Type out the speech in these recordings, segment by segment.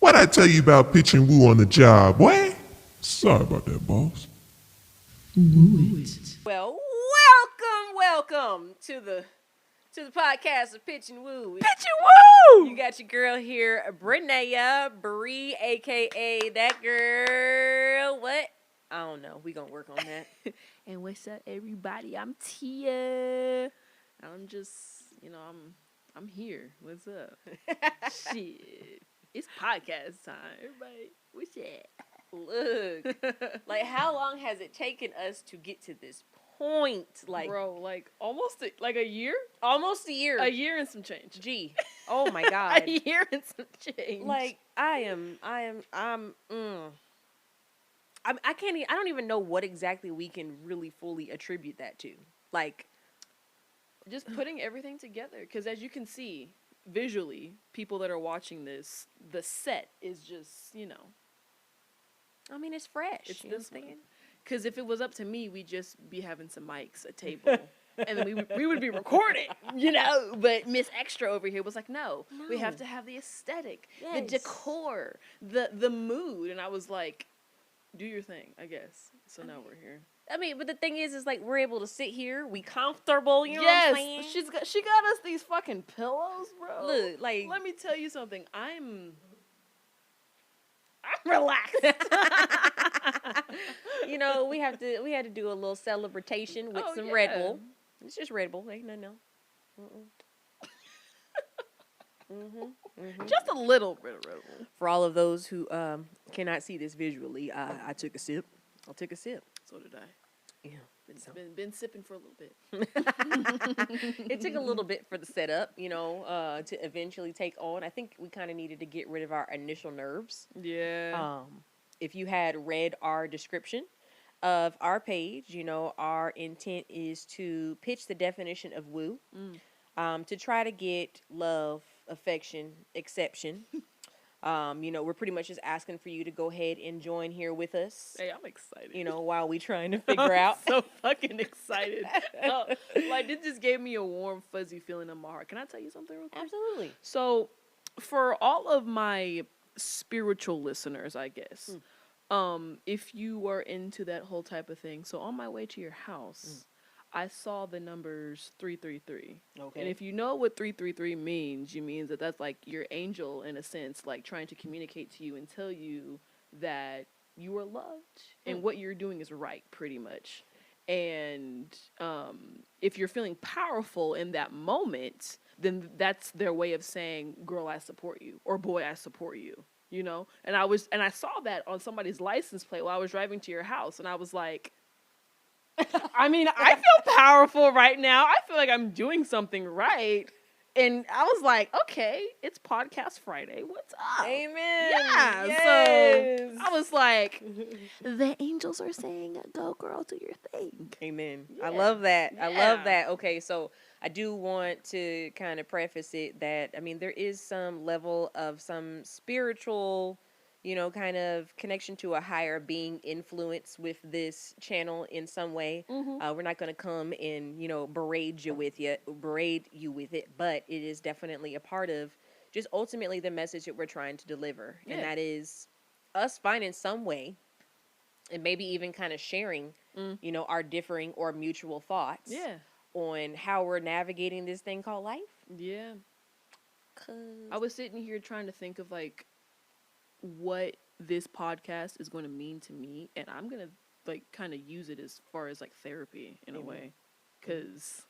What'd I tell you about Pitchin Woo on the job, boy? Sorry about that, boss. Well, welcome to the podcast of Pitchin Woo. Pitchin Woo! You got your girl here, Brenaya Bree, aka that girl. What? I don't know. We gonna work on that. And what's up, everybody? I'm Tia. I'm just, I'm here. What's up? Shit. It's podcast time. Everybody, what's that? Look, like, how long has it taken us to get to this point? Like, bro, like almost a year? almost a year. A year and some change. Gee, oh my God. A year and some change. Like, I don't even know what exactly we can really fully attribute that to. Like, just putting everything together. Because as you can see, visually, people that are watching this, the set is just, I mean, it's fresh. It's you know this what I'm saying? Because if it was up to me, we'd just be having some mics, a table, and then we would be recording, But Miss Extra over here was like, no, we have to have the aesthetic, the Yes. decor, the mood. And I was like, do your thing, I guess. So now we're here. I mean, but the thing is like, we're able to sit here, we comfortable, you know what I'm saying? She got us these fucking pillows, bro. Look, like, let me tell you something. I'm relaxed. we had to do a little celebration with some Red Bull. It's just Red Bull, ain't nothing else. Just a little bit of Red Bull. For all of those who cannot see this visually, I took a sip. I took a sip. So did I. Yeah. Been sipping for a little bit. It took a little bit for the setup, to eventually take on. I think we kind of needed to get rid of our initial nerves. Yeah. If you had read our description of our page, our intent is to pitch the definition of woo, to try to get love, affection, exception. We're pretty much just asking for you to go ahead and join here with us. Hey, I'm excited. While we trying to figure out. So fucking excited. It just gave me a warm, fuzzy feeling in my heart. Can I tell you something real quick? Absolutely. So, for all of my spiritual listeners, I guess, if you are into that whole type of thing, so on my way to your house, I saw the numbers 333. Okay. And if you know what 333 means that's like your angel, in a sense, like trying to communicate to you and tell you that you are loved and what you're doing is right, pretty much. And if you're feeling powerful in that moment, then that's their way of saying, girl, I support you, or boy, I support you, And I saw that on somebody's license plate while I was driving to your house, and I was like, I mean, I feel powerful right now. I feel like I'm doing something right. And I was like, okay, it's Podcast Friday. What's up? Amen. Yeah. Yes. So I was like, the angels are saying, go girl, do your thing. Amen. Yeah. I love that. I love Yeah. that. Okay, so I do want to kind of preface it that, there is some level of some spiritual, kind of connection to a higher being influence with this channel in some way. We're not going to come and, berate you with it, but it is definitely a part of just ultimately the message that we're trying to deliver. Yeah. And that is us finding some way and maybe even kind of sharing, our differing or mutual thoughts on how we're navigating this thing called life. Yeah. I was sitting here trying to think of like what this podcast is going to mean to me, and I'm going to like kind of use it as far as like therapy in a way, because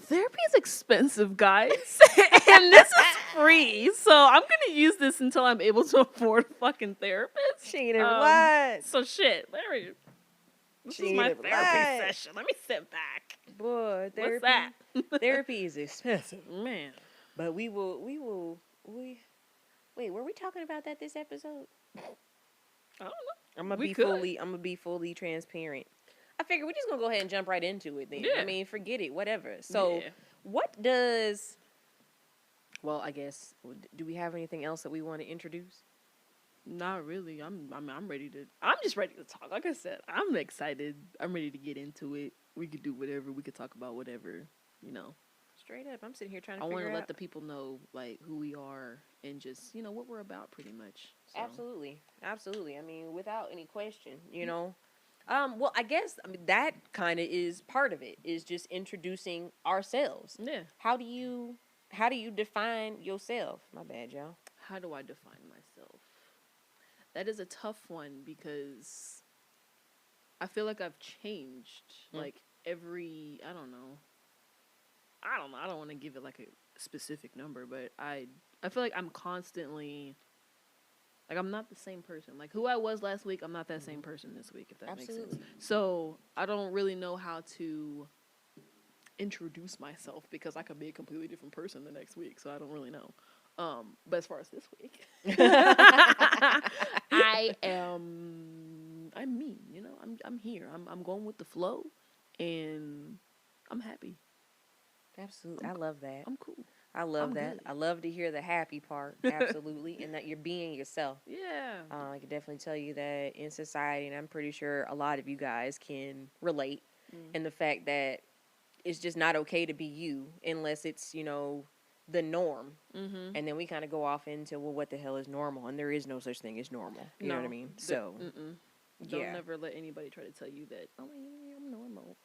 therapy is expensive, guys. And this is free, so I'm going to use this until I'm able to afford a fucking therapist. She never lied. So shit, Larry, this is my therapy session. Let me sit back. Boy, therapy. What's that? Therapy is expensive. Man. But we wait, were we talking about that this episode? I don't know. I'm gonna be fully transparent. I figure we're just gonna go ahead and jump right into it then. Yeah. Forget it, whatever. So what does, well, I guess, do we have anything else that we want to introduce? Not really. I'm just ready to talk. Like I said, I'm excited. I'm ready to get into it. We could do whatever. We could talk about whatever, Straight up. I'm sitting here trying to I want figure to out. let the people know like who we are and just what we're about, pretty much. So. Absolutely. Absolutely. I mean, without any question, you know. Well, I guess that kind of is part of it, is just introducing ourselves. Yeah. How do you define yourself? My bad, y'all. How do I define myself? That is a tough one because I feel like I've changed. Like every, I don't know. I don't want to give it like a specific number, but I feel like I'm constantly, like, I'm not the same person. Like, who I was last week, I'm not that same person this week, if that makes sense. So I don't really know how to introduce myself because I could be a completely different person the next week. So I don't really know. But as far as this week, I'm me. I'm here. I'm going with the flow, and I'm happy. Absolutely. I love that. I'm cool. I love I'm that. good. I love to hear the happy part. Absolutely. And that you're being yourself. Yeah. I can definitely tell you that in society, and I'm pretty sure a lot of you guys can relate in the fact that it's just not okay to be you unless it's, the norm. Mm-hmm. And then we kind of go off into, well, what the hell is normal? And there is no such thing as normal. You know what I mean? So, Don't never let anybody try to tell you that, oh, I'm normal.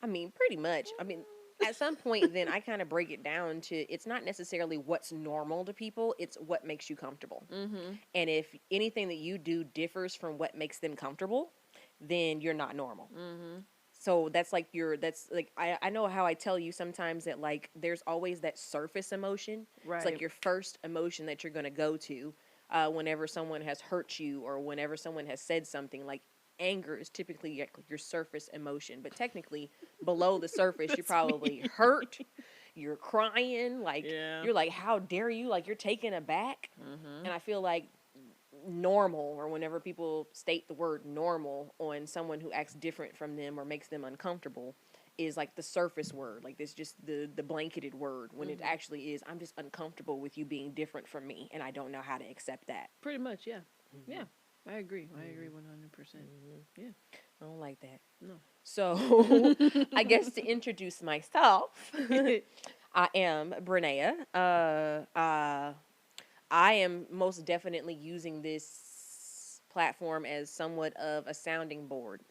I mean, pretty much. I mean, at some point, then I kind of break it down to, it's not necessarily what's normal to people, it's what makes you comfortable. Mm-hmm. And if anything that you do differs from what makes them comfortable, then you're not normal. Mm-hmm. So I know how I tell you sometimes that, like, there's always that surface emotion. Right. It's like your first emotion that you're going to go to whenever someone has hurt you or whenever someone has said something. Like, anger is typically your surface emotion. But technically, below the surface, you're probably hurt. You're crying. Like, you're like, how dare you? Like, you're taken aback. Mm-hmm. And I feel like normal, or whenever people state the word normal on someone who acts different from them or makes them uncomfortable, is like the surface word, like this, just the blanketed word, when it actually is, I'm just uncomfortable with you being different from me and I don't know how to accept that. Pretty much, yeah. Yeah, I agree. I agree 100%. Yeah. I don't like that. No. So I guess to introduce myself, I am Brenea. I am most definitely using this platform as somewhat of a sounding board.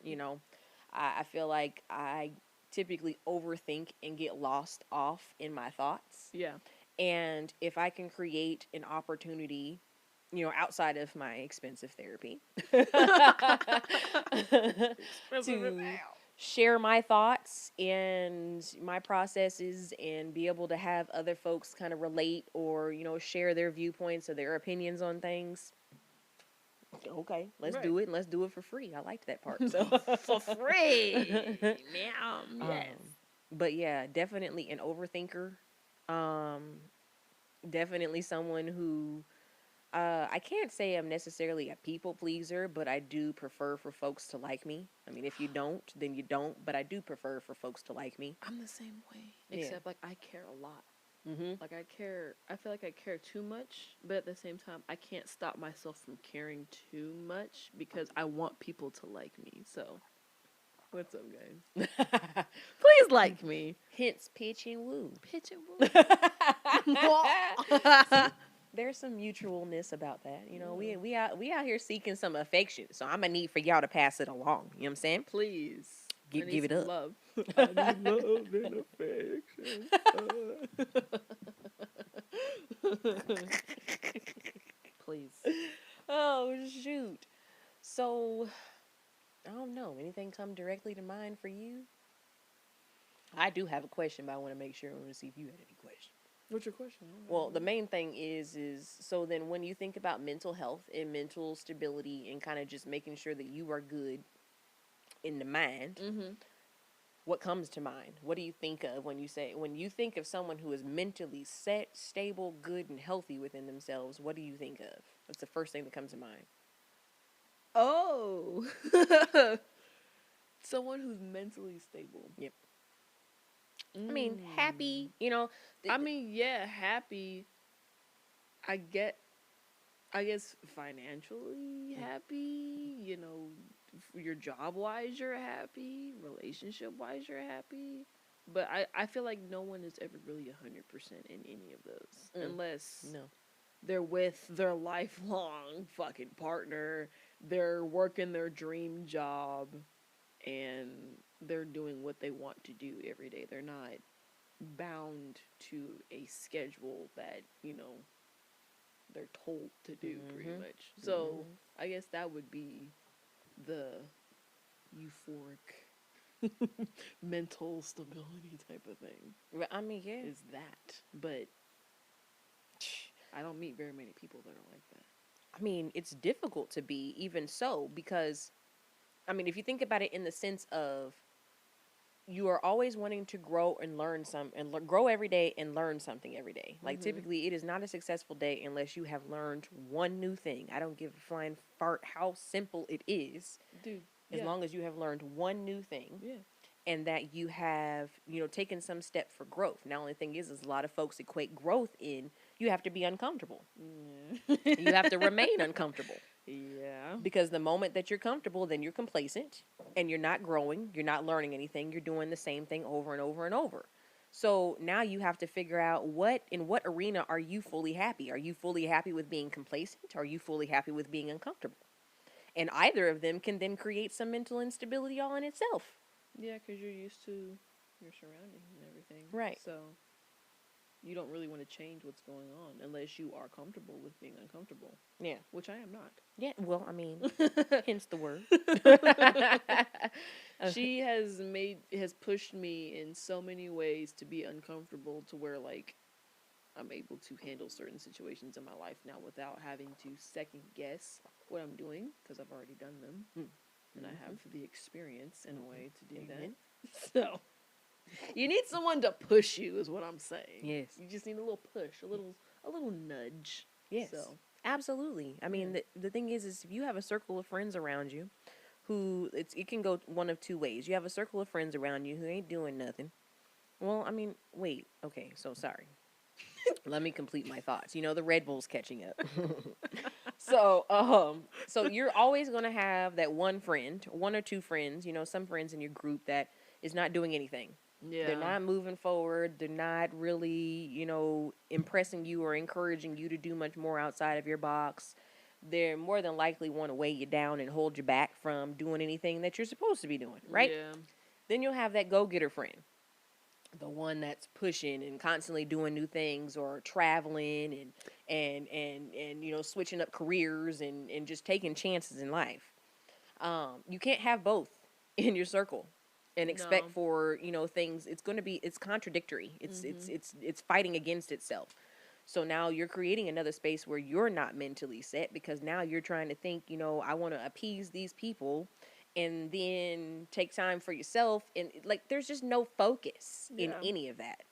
I feel like I typically overthink and get lost off in my thoughts. Yeah. And if I can create an opportunity, outside of my expensive therapy, to share my thoughts and my processes and be able to have other folks kind of relate or, share their viewpoints or their opinions on things. Okay, let's do it, and let's do it for free. I liked that part. So For free. Yes. But yeah, definitely an overthinker. Definitely someone who I can't say I'm necessarily a people pleaser, but I do prefer for folks to like me. I mean, if you don't, then you don't. But I do prefer for folks to like me. I'm the same way. Yeah. Except, like, I care a lot. Mm-hmm. Like, I feel like I care too much, but at the same time, I can't stop myself from caring too much because I want people to like me. So, what's up, guys? Please like me. Hence, Pitchin Woo. Pitchin Woo. There's some mutualness about that. We out here seeking some affection. So I'm gonna need for y'all to pass it along. You know what I'm saying? Please. Give it some up. Love. I need love and affection. Please. Oh, shoot. So, I don't know. Anything come directly to mind for you? I do have a question, but I want to make sure. I want to see if you had any questions. What's your question? Well, the main thing is so then when you think about mental health and mental stability and kind of just making sure that you are good in the mind, what comes to mind? What do you think of when you think of someone who is mentally set, stable, good, and healthy within themselves? What do you think of? What's the first thing that comes to mind? Oh. Someone who's mentally stable. Yep. I mean, happy, happy. I guess financially happy, your job-wise you're happy, relationship-wise you're happy. But I feel like no one is ever really 100% in any of those. Unless No. they're with their lifelong fucking partner, they're working their dream job, and they're doing what they want to do every day. They're not bound to a schedule that, they're told to do pretty much. So I guess that would be the euphoric mental stability type of thing. I mean, yeah. Is that. But I don't meet very many people that are like that. I mean, it's difficult to be even so because, I mean, if you think about it in the sense of you are always wanting to grow and learn grow every day and learn something every day. Like typically it is not a successful day unless you have learned one new thing. I don't give a flying fart how simple it is. Dude, as long as you have learned one new thing. Yeah. And that you have, taken some step for growth. Now, the only thing is a lot of folks equate growth in you have to be uncomfortable. You have to remain uncomfortable. Yeah. Because the moment that you're comfortable, then you're complacent and you're not growing, you're not learning anything, you're doing the same thing over and over and over. So now you have to figure out in what arena are you fully happy? Are you fully happy with being complacent? Are you fully happy with being uncomfortable? And either of them can then create some mental instability all in itself. Yeah, because you're used to your surroundings and everything. Right. So you don't really want to change what's going on unless you are comfortable with being uncomfortable. Yeah. Which I am not. Yeah, well, I mean, hence the word. She has pushed me in so many ways to be uncomfortable to where, like, I'm able to handle certain situations in my life now without having to second guess what I'm doing because I've already done them. And I have the experience in a way to do that. So you need someone to push you is what I'm saying. Yes. You just need a little push, a little nudge. Yes. So Absolutely. I mean, the thing is if you have a circle of friends around you who it can go one of two ways. You have a circle of friends around you who ain't doing nothing. Well, I mean, wait. Okay, so sorry. Let me complete my thoughts. The Red Bull's catching up. So you're always going to have that one friend, one or two friends, some friends in your group that is not doing anything. yeah. They're not moving forward. They're not really, impressing you or encouraging you to do much more outside of your box. They're more than likely want to weigh you down and hold you back from doing anything that you're supposed to be doing, right? Yeah. Then you'll have that go-getter friend. The one that's pushing and constantly doing new things or traveling and switching up careers and just taking chances in life. You can't have both in your circle and expect No. for, things. It's contradictory. It's fighting against itself. So now you're creating another space where you're not mentally set because now you're trying to think, I want to appease these people and then take time for yourself. And like, there's just no focus in any of that.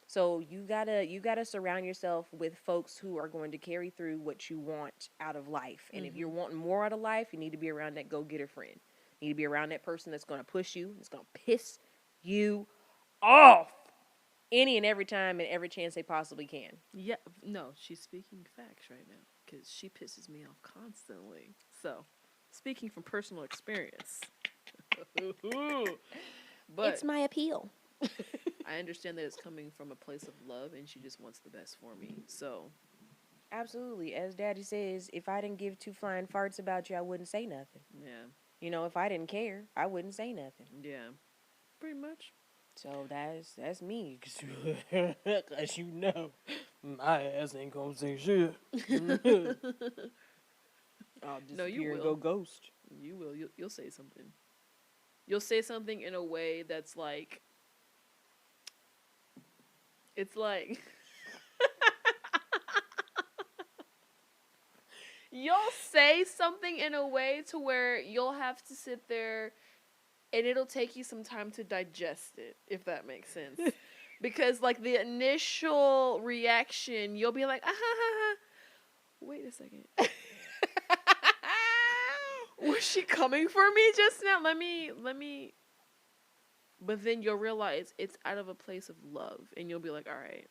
So you gotta surround yourself with folks who are going to carry through what you want out of life. And if you're wanting more out of life, you need to be around that go-getter friend. You need to be around that person that's going to push you. That's going to piss you off any and every time and every chance they possibly can. Yeah. No, she's speaking facts right now because she pisses me off constantly. So, speaking from personal experience. But It's my appeal. I understand that it's coming from a place of love and she just wants the best for me. So, Absolutely. As Daddy says, if I didn't give two flying farts about you, I wouldn't say nothing. yeah. If I didn't care, I wouldn't say nothing. Yeah. Pretty much. So that's me. Cause my ass ain't gonna say shit. I'll disappear and go ghost. You will. You'll say something. You'll say something in a way that's like. It's like. You'll say something in a way to where you'll have to sit there and it'll take you some time to digest it, if that makes sense. Because, like, the initial reaction, you'll be like, ah, ha, ha, ha. Wait a second. Was she coming for me just now? Let me. But then you'll realize it's out of a place of love. And you'll be like, all right,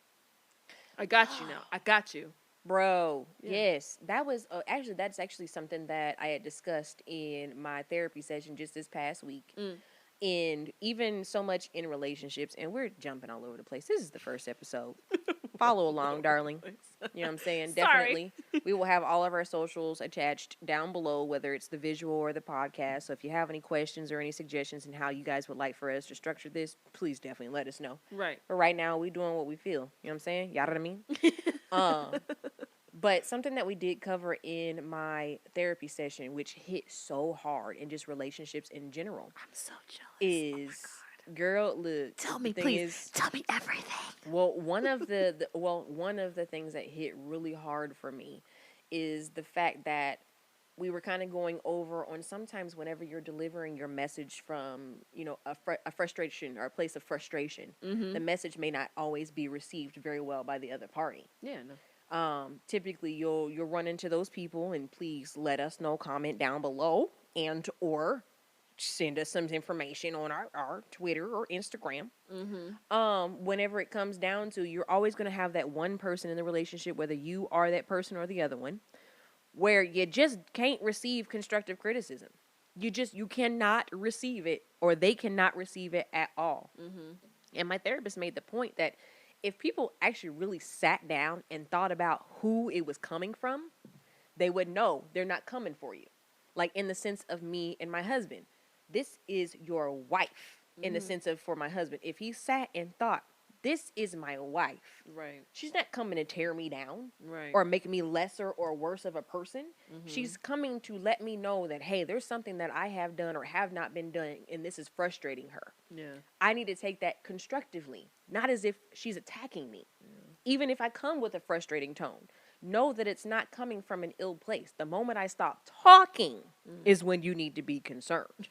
I got you now. I got you. Bro, Yeah. yes. That was, that's actually something that I had discussed in my therapy session just this past week. And even so much in relationships, and we're jumping all over the place. This is the first episode. Follow along, darling. You know what I'm saying? Sorry. Definitely. We will have all of our socials attached down below, whether it's the visual or the podcast. So if you have any questions or any suggestions in how you guys would like for us to structure this, please definitely let us know. Right. But right now, we doing what we feel. You know what I'm saying? You know what I mean? But something that we did cover in my therapy session, which hit so hard in just relationships in general, I'm so jealous. is, girl, look. Tell the me, thing please. is- Tell me everything. Well, one of one of the things that hit really hard for me is the fact that we were kind of going over on sometimes whenever you're delivering your message from, you know, a frustration or a place of frustration, the message may not always be received very well by the other party. Yeah, no. Typically you'll run into those people, and please let us know, comment down below, and or send us some information on our Twitter or Instagram. Whenever it comes down to, you're always going to have that one person in the relationship, whether you are that person or the other one, where you just can't receive constructive criticism. You cannot receive it, or they cannot receive it at all. And my therapist made the point that if people actually really sat down and thought about who it was coming from, they would know they're not coming for you. Like in the sense of me and my husband. This is your wife, in the sense of for my husband. If he sat and thought, this is my wife. Right. She's not coming to tear me down. Right. Or make me lesser or worse of a person. She's coming to let me know that, hey, there's something that I have done or have not been doing, and this is frustrating her. Yeah. I need to take that constructively, not as if she's attacking me. Even if I come with a frustrating tone, know that it's not coming from an ill place. The moment I stop talking is when you need to be concerned.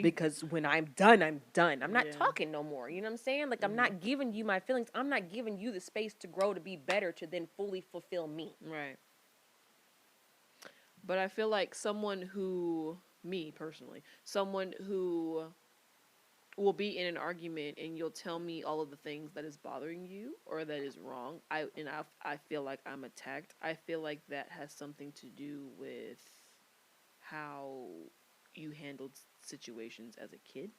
Because when I'm done, I'm done. I'm not talking no more. You know what I'm saying? Like, I'm not giving you my feelings. I'm not giving you the space to grow, to be better, to then fully fulfill me. Right. But I feel like me personally, someone who will be in an argument and you'll tell me all of the things that is bothering you or that is wrong. I feel like I'm attacked. I feel like that has something to do with how you handled situations as a kid.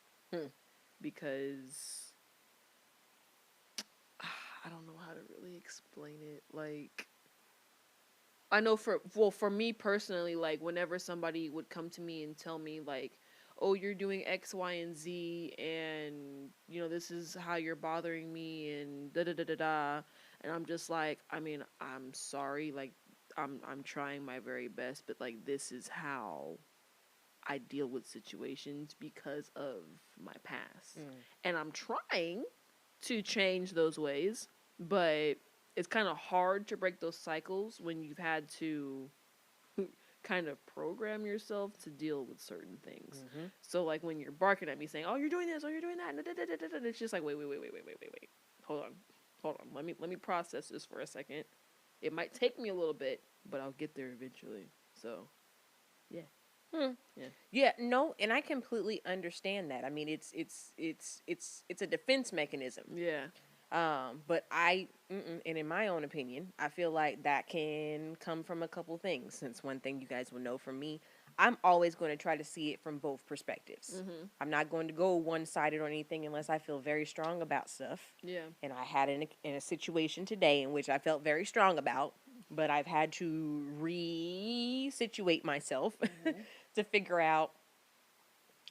Because I don't know how to really explain it. Like, I know for me personally, like, whenever somebody would come to me and tell me, like, oh, you're doing X, Y, and Z, and, you know, this is how you're bothering me, and da-da-da-da-da, and I'm just like, I mean, I'm sorry, like, I'm trying my very best, but, like, this is how I deal with situations because of my past. And I'm trying to change those ways, but it's kind of hard to break those cycles when you've had to kind of program yourself to deal with certain things. So, like, when you're barking at me saying, oh, you're doing this, oh, you're doing that, and it's just like, wait. Hold on. Let me process this for a second. It might take me a little bit, but I'll get there eventually. So, yeah. Yeah, no, and I completely understand that. I mean, it's a defense mechanism. Yeah. But and in my own opinion, I feel like that can come from a couple things. Since one thing you guys will know from me, I'm always going to try to see it from both perspectives. I'm not going to go one-sided on anything unless I feel very strong about stuff. Yeah. And I had in a situation today in which I felt very strong about, but I've had to re-situate myself to figure out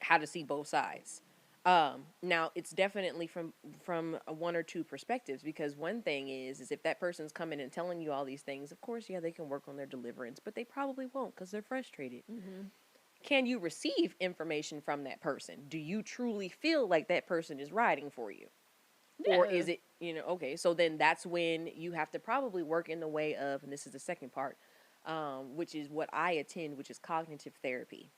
how to see both sides. Now it's definitely from one or two perspectives, because one thing is if that person's coming and telling you all these things, of course, yeah, they can work on their deliverance, but they probably won't because they're frustrated. Can you receive information from that person? Do you truly feel like that person is riding for you? Yeah. Or is it, okay, so then that's when you have to probably work in the way of, and this is the second part, which is what I attend, which is cognitive therapy.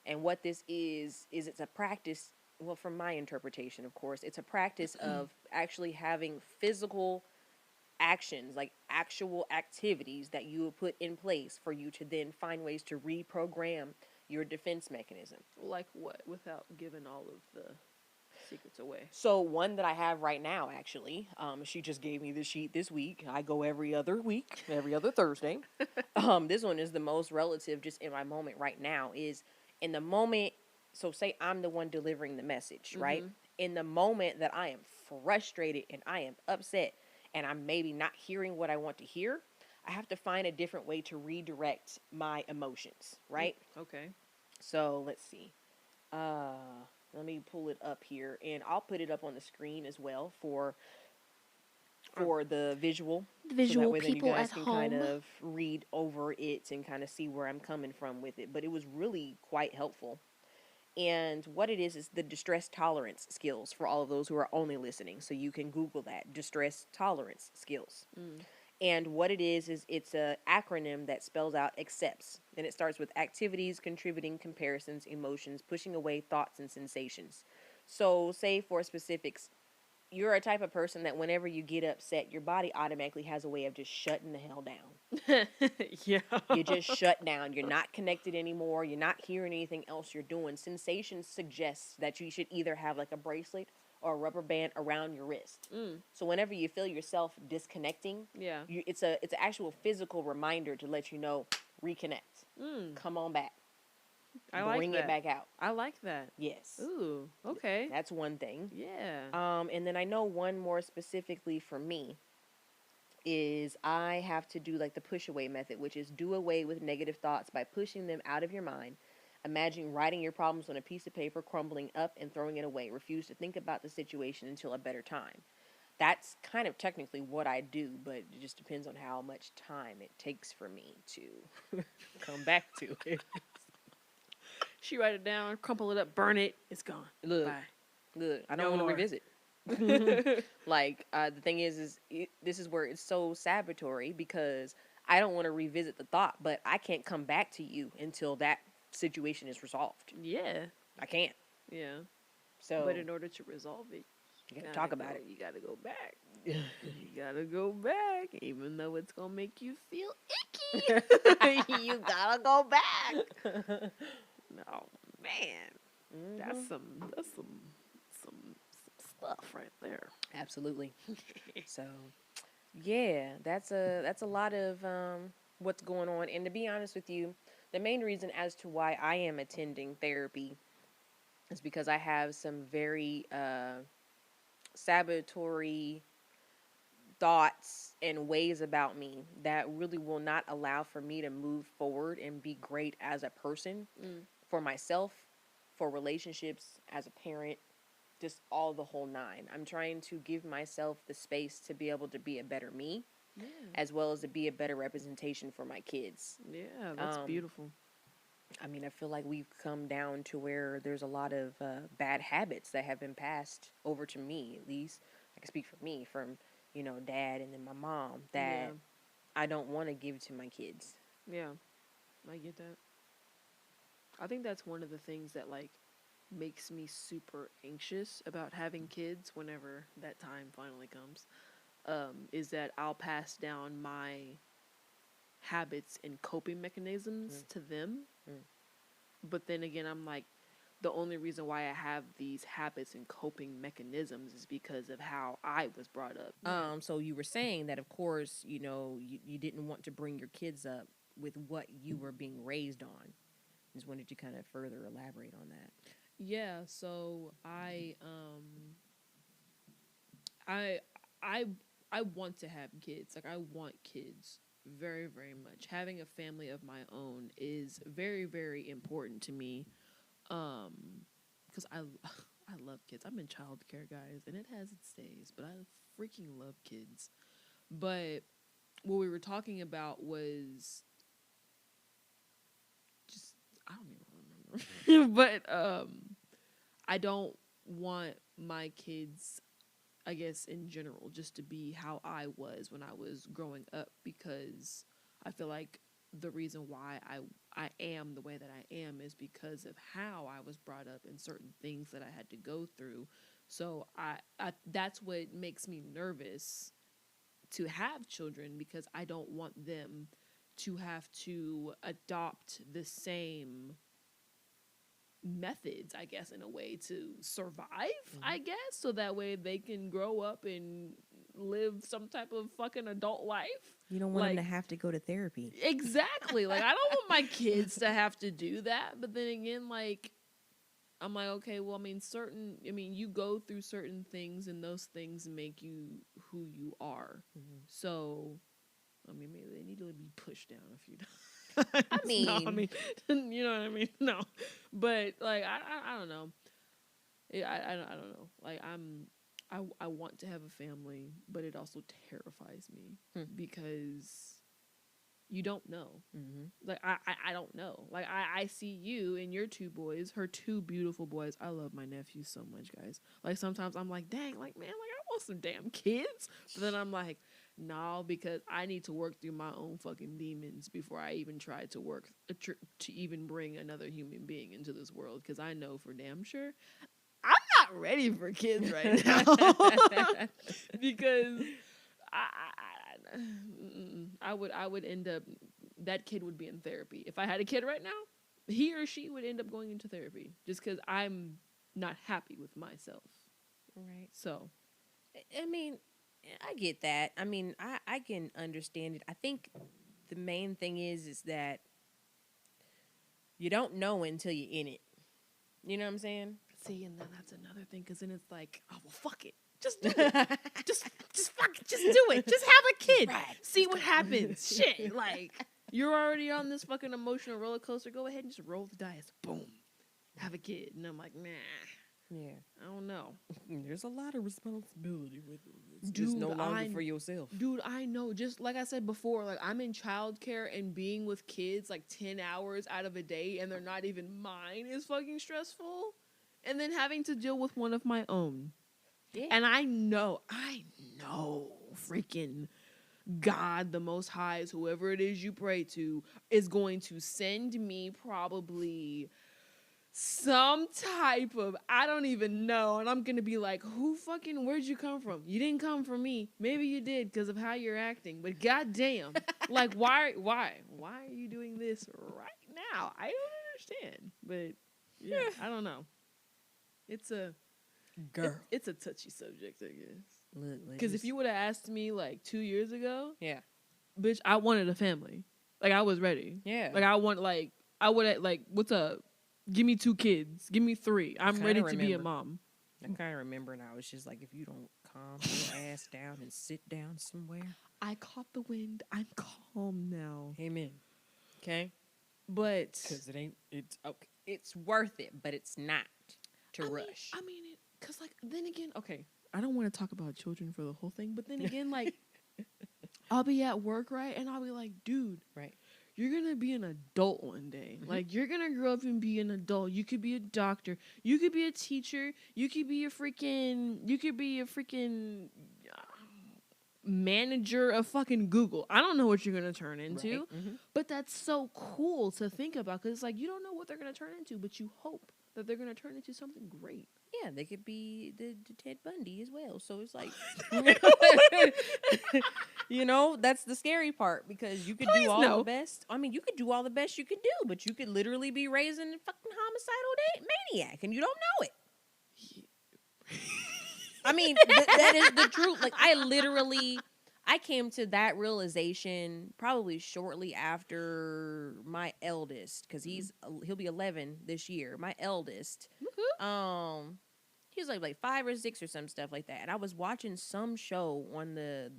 And what this is it's a practice. Well, from my interpretation, of course, it's a practice of actually having physical actions, like actual activities that you will put in place for you to then find ways to reprogram your defense mechanism. Like what? Without giving all of the secrets away. So one that I have right now, actually, she just gave me the sheet this week. I go every other week, every other Thursday. This one is the most relative just in my moment right now, is in the moment so say I'm the one delivering the message, right? In the moment that I am frustrated and I am upset and I'm maybe not hearing what I want to hear, I have to find a different way to redirect my emotions, right? Okay. So let's see. Uh, Let me pull it up here, and I'll put it up on the screen as well for the visual. The So that visual way then you people guys at can home. kind of read over it and kind of see where I'm coming from with it. But it was really quite helpful. And what it is the distress tolerance skills for all of those who are only listening. So you can Google that, distress tolerance skills. And what it is it's a acronym that spells out accepts. And it starts with activities, contributing, comparisons, emotions, pushing away thoughts and sensations. So say for specifics, you're a type of person that whenever you get upset, your body automatically has a way of just shutting the hell down. Yeah. You just shut down. You're not connected anymore. You're not hearing anything else you're doing. Sensation suggests that you should either have like a bracelet or a rubber band around your wrist. So whenever you feel yourself disconnecting, Yeah. it's an actual physical reminder to let you know, reconnect. Come on back. I like Bring that. it back out. I like that. Yes. Ooh. Okay. That's one thing. Yeah. And then I know one more specifically for me is I have to do like the push away method, which is do away with negative thoughts by pushing them out of your mind. Imagine writing your problems on a piece of paper, crumbling up and throwing it away. Refuse to think about the situation until a better time. That's kind of technically what I do, but it just depends on how much time it takes for me to come back to it. She write it down, crumple it up, burn it. It's gone. Look, Bye. look, I No don't want to more. revisit. Like, the thing is this is where it's so sabotory because I don't want to revisit the thought, but I can't come back to you until that situation is resolved. Yeah. I can't. Yeah. So, But in order to resolve it, you gotta talk about it. You gotta go back. You gotta go back, even though it's gonna make you feel icky. You gotta go back. Oh man, that's some stuff right there. Absolutely. So, yeah, that's a lot of what's going on. And to be honest with you, the main reason as to why I am attending therapy is because I have some very sabotory thoughts and ways about me that really will not allow for me to move forward and be great as a person for myself, for relationships, as a parent, just all the whole nine. I'm trying to give myself the space to be able to be a better me, as well as to be a better representation for my kids. Yeah, that's beautiful. I mean, I feel like we've come down to where there's a lot of bad habits that have been passed over to me, at least. I can speak for me, from, dad and then my mom, that I don't want to give to my kids. Yeah, I get that. I think that's one of the things that, like, makes me super anxious about having kids whenever that time finally comes, is that I'll pass down my habits and coping mechanisms to them. But then again, I'm like, the only reason why I have these habits and coping mechanisms is because of how I was brought up. So you were saying that, of course, you didn't want to bring your kids up with what you were being raised on. Just wanted to kind of further elaborate on that. Yeah, so I want to have kids. Like, I want kids very, very much. Having a family of my own is very, very important to me. Because I love kids. I'm in childcare, guys, and it has its days, but I freaking love kids. But what we were talking about was just, I don't even remember. But I don't want my kids, I guess, in general, just to be how I was when I was growing up, because I feel like the reason why I am the way that I am is because of how I was brought up and certain things that I had to go through. So I that's what makes me nervous to have children, because I don't want them to have to adopt the same methods, I guess, in a way to survive, I guess, so that way they can grow up and live some type of fucking adult life. You don't want them to have to go to therapy. Exactly. Like, I don't want my kids to have to do that. But then again, like, I'm like, okay, well, I mean, you go through certain things, and those things make you who you are. So, I mean, maybe they need to be pushed down a few times. I mean, no, I mean, you know what I mean? No, but like, I don't know. I don't know. Like, I want to have a family, but it also terrifies me because you don't know. Like, I don't know. Like, I see you and your two boys, her two beautiful boys. I love my nephews so much, guys. Like, sometimes I'm like, dang, like, man, like, I want some damn kids. But then I'm like, no, because I need to work through my own fucking demons before I even try to work to even bring another human being into this world. Because I know for damn sure I'm not ready for kids right now. Because I would end up, that kid would be in therapy. If I had a kid right now, he or she would end up going into therapy just because I'm not happy with myself. Right. So, I mean, I get that. I mean, I can understand it. I think the main thing is that you don't know until you're in it. You know what I'm saying? See, and then that's another thing, because then it's like, oh, well, fuck it. Just do it. just fuck it. Just do it. Just have a kid. Right. See what happens. Shit. Like, you're already on this fucking emotional roller coaster. Go ahead and just roll the dice. Boom. Have a kid. And I'm like, nah. Yeah. I don't know. There's a lot of responsibility with it. It's Dude, just no longer for yourself. Dude, I know. Just like I said before, like, I'm in childcare, and being with kids like 10 hours out of a day, and they're not even mine, is fucking stressful. And then having to deal with one of my own. Yeah. And I know, freaking God, the Most High, whoever it is you pray to, is going to send me probably some type of, I don't even know. And I'm going to be like, where'd you come from? You didn't come from me. Maybe you did because of how you're acting. But goddamn, like, why are you doing this right now? I don't understand. But yeah, I don't know. It's a girl. It's a touchy subject, I guess. Because if you would have asked me like 2 years ago, yeah, bitch, I wanted a family. Like, I was ready. Yeah. Like, I would have, like, what's up? Give me 2 kids. Give me 3. I'm ready to be a mom. I kind of remember, and I was just like, if you don't calm your ass down and sit down somewhere. I caught the wind. I'm calm now. Amen. Okay? But. Because it's okay. It's worth it, but it's not to rush. Because, like, then again, okay, I don't want to talk about children for the whole thing, but then again, like, I'll be at work, right? And I'll be like, dude, right, you're going to be an adult one day. Mm-hmm. Like, you're going to grow up and be an adult. You could be a doctor. You could be a teacher. You could be a freaking manager of fucking Google. I don't know what you're going to turn into, right. Mm-hmm. But that's so cool to think about, because it's like, you don't know what they're going to turn into, but you hope that they're going to turn into something great. Yeah, they could be the Ted Bundy as well. So it's like, you know, that's the scary part, because you could do all the best. I mean, you could do all the best you could do, but you could literally be raising a fucking homicidal maniac, and you don't know it. I mean, that is the truth. Like, I came to that realization probably shortly after my eldest, because he'll be 11 this year. My eldest, he was like 5 or 6 or some stuff like that. And I was watching some show on the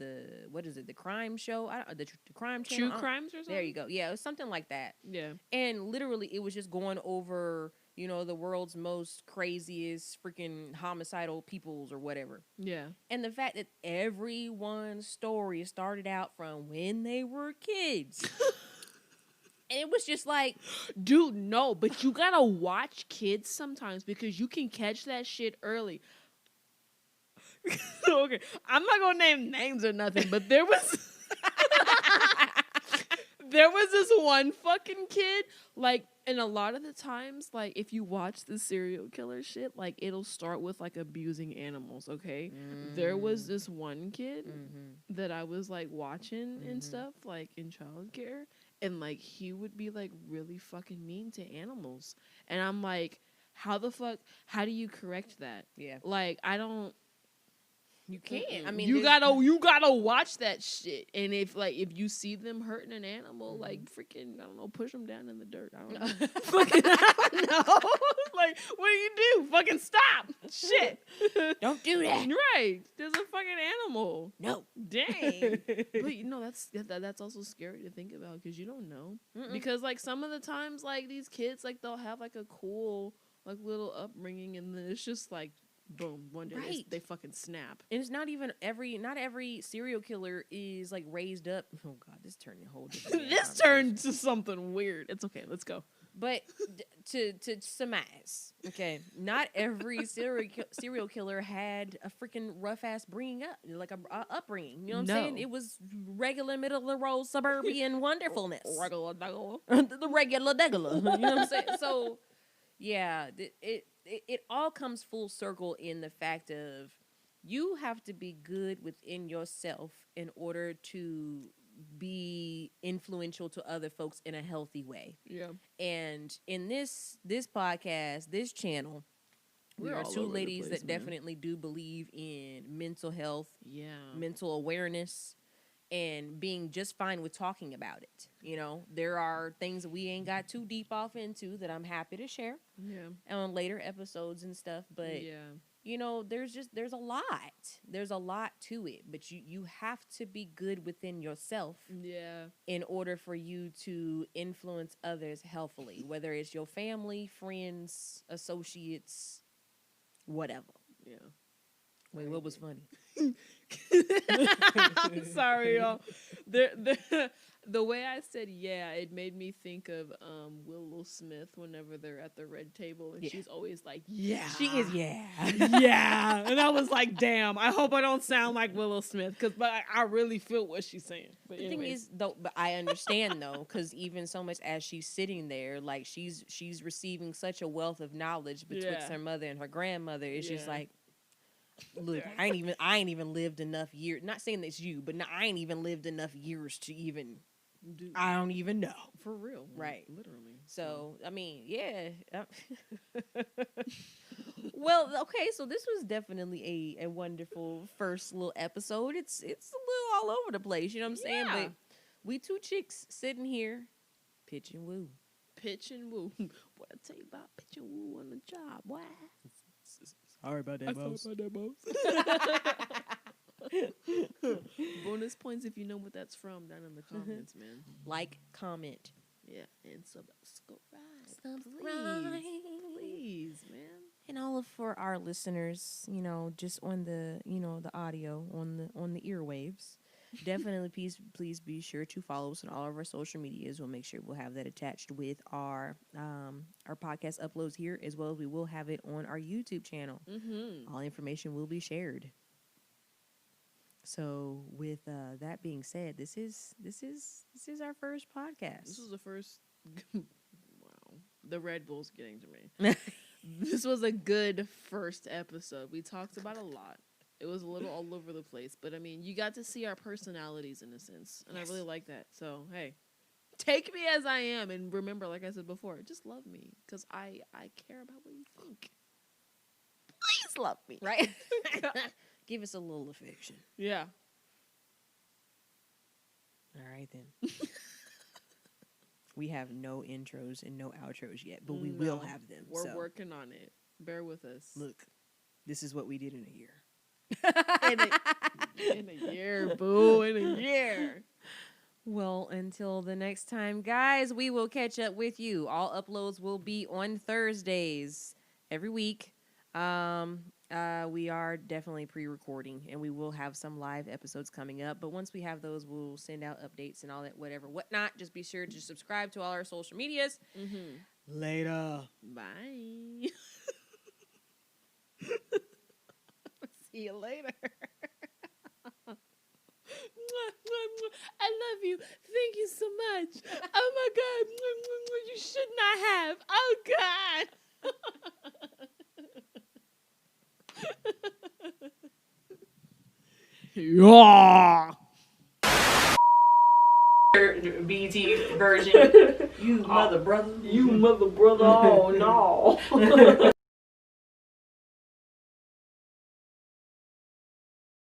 what is it, the crime show, the crime channel, True Crimes or something. There you go. Yeah, it was something like that. Yeah, and literally it was just going over, you know, the world's most craziest freaking homicidal peoples or whatever. Yeah. And the fact that everyone's story started out from when they were kids. And it was just like, dude, no, but you gotta watch kids sometimes, because you can catch that shit early. Okay, I'm not gonna name names or nothing, but there was this one fucking kid, like, and a lot of the times, like, if you watch the serial killer shit, like, it'll start with, like, abusing animals, okay? There was this one kid that I was, like, watching and stuff, like, in childcare, and, like, he would be, like, really fucking mean to animals. And I'm like, how do you correct that? Yeah. Like, you can't. I mean, you gotta watch that shit. And if you see them hurting an animal, like, freaking, I don't know, push them down in the dirt. I don't know. I don't know. like, what do you do? Fucking stop. Shit. Don't do that. Right. There's a fucking animal. No. Dang. But you know, that's also scary to think about because you don't know. Because like some of the times, like these kids, like they'll have like a cool like little upbringing, and then it's just like boom, one day they fucking snap. And it's not even not every serial killer is like raised up. Oh God, this turned a whole different. This turned to something weird. It's okay. Let's go. But to surmise, okay, not every serial killer had a freaking rough ass bringing up, like a upbringing. You know what I'm saying? It was regular middle of the road suburban wonderfulness. The regular degular. You know what I'm saying? So yeah, it all comes full circle in the fact of you have to be good within yourself in order to be influential to other folks in a healthy way. Yeah. And in this podcast, this channel, we are two ladies that definitely do believe in mental health, mental awareness, and being just fine with talking about it. You know, there are things that we ain't got too deep off into that I'm happy to share on later episodes and stuff. But you know, there's a lot to it, but you have to be good within yourself in order for you to influence others healthily, whether it's your family, friends, associates, whatever. Wait, what was funny? Sorry, y'all. The way I said it made me think of Willow Smith whenever they're at the red table, and she's always like, she is, and I was like, damn, I hope I don't sound like Willow Smith, but I really feel what she's saying. But the thing is, though, but I understand though, because even so much as she's sitting there, like she's receiving such a wealth of knowledge betwixt her mother and her grandmother. It's just like, look, I ain't even lived enough years. Not saying that it's you, but I ain't even lived enough years to even. I don't even know. For real. Right. Literally. So, I mean, yeah. Well, okay, so this was definitely a wonderful first little episode. It's a little all over the place, you know what I'm saying? But we two chicks sitting here, pitching woo. Pitchin Woo. What I tell you about Pitchin Woo on the job, boy. Sorry about that, boss. Bonus points if you know what that's from down in the comments, man. Like, comment. Yeah, and subscribe. Please, man. And all of for our listeners, you know, just on the, you know, the audio on the earwaves. Definitely, please be sure to follow us on all of our social medias. We'll make sure we'll have that attached with our podcast uploads here, as well as we will have it on our YouTube channel. All information will be shared. So, with that being said, this is our first podcast. This was the first. Wow, the Red Bull's getting to me. This was a good first episode. We talked about a lot. It was a little all over the place, but I mean, you got to see our personalities in a sense, and I really like that. So, hey, take me as I am, and remember, like I said before, just love me, because I care about what you think. Please love me. Right? Give us a little affection. Yeah. All right, then. We have no intros and no outros yet, but we will have them. We're working on it. Bear with us. Look, this is what we did in a year. In a year, boo, in a year. Well, until the next time, guys, we will catch up with you. All uploads will be on Thursdays every week. We are definitely pre-recording, and we will have some live episodes coming up. But once we have those, we'll send out updates and all that, whatnot. Just be sure to subscribe to all our social medias. Later. Bye. See you later. I love you. Thank you so much. Oh my God. You should not have. Oh God. Yeah. BT version. You mother brother. Oh no.